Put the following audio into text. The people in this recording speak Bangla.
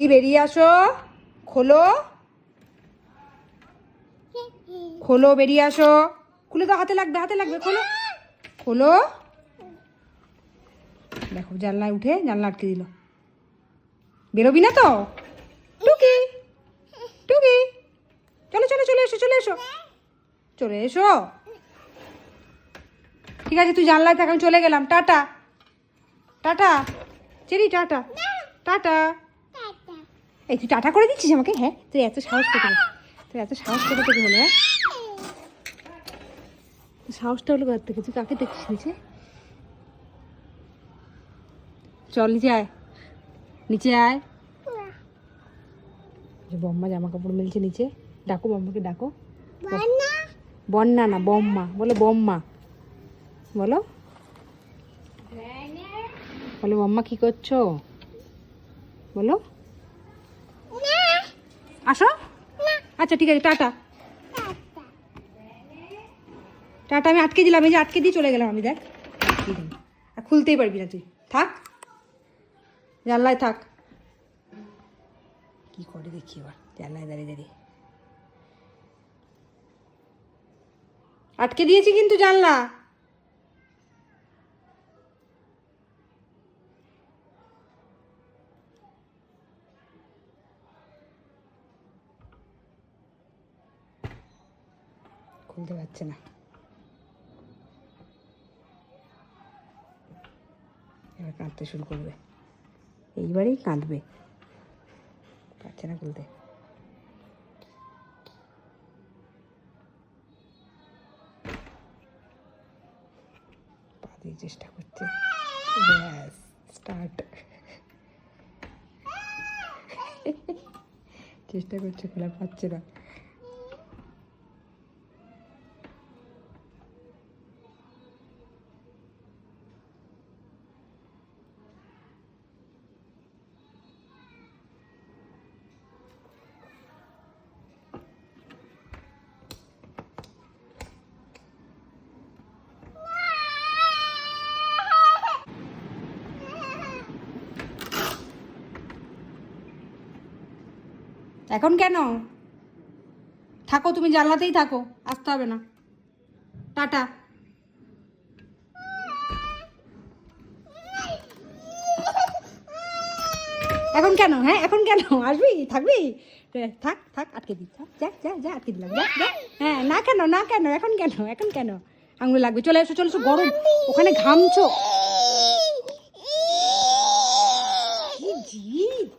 কি বেরিয়ে আসো, খোলো খোলো, বেরিয়ে আসো। খুলে তো হাতে লাগবে, হাতে লাগবে, খোলো খোলো। দেখো জানলায় উঠে জানলা আটকে দিল। বেরোবি না তো? টুকি টুকি, চলো চলো, চলে এসো, চলে এসো, চলে এসো। ঠিক আছে, তুই জানলায় থাক, আমি চলে গেলাম। Tata tata cherry, tata tata. এই তুই টাটা করে দিচ্ছিস আমাকে? হ্যাঁ, তুই এত সাহস পেতে, তুই এত সাহস পেতে থেকে হলো? হ্যাঁ, সাহসটা হলো কার থেকে? তুই কাকে দেখছিস নিচে? চল নিচে আয়, নিচে আয়। বম্মা জামা কাপড় মেলছে নিচে। ডাকো বম্মাকে, ডাকো। বন্যা না, বম্মা বলে, বম্মা বলো, বলো বম্মা কি করছো বলো। আসো, আচ্ছা ঠিক আছে, টাটা টাটা। আমি আটকে দিলাম, এই যে আটকে দিয়ে চলে গেলাম আমি। দেখ, আটকে দিলাম, আর খুলতেই পারবি না তুই। থাক, জানলায় থাক। কি করে দেখি এবার, জানলায় দাঁড়িয়ে দাঁড়িয়ে। আটকে দিয়েছি কিন্তু জানলা। খুলতে পারছে না। এবার কাঁদতে শুরু করবে, এইবারেই কাঁদবে। পারছে না খুলতে। পা দিয়ে চেষ্টা করছে, ব্যাস স্টার্ট। চেষ্টা করছে, খোলা পাচ্ছে না। এখন কেন? থাকো, তুমি জানলাতেই থাকো, আসতে হবে না। টাটা। এখন কেন? হ্যাঁ, এখন কেন আসবি? থাকবি? থাক থাক, আটকে দিই। যা যা যা, আটকে দিলাম, যা যা। হ্যাঁ, না কেন, না কেন, এখন কেন, এখন কেন? আঙুলে লাগবে। চলে এসো, চলে এসো, গরম ওখানে, ঘামছো। কি জিদ!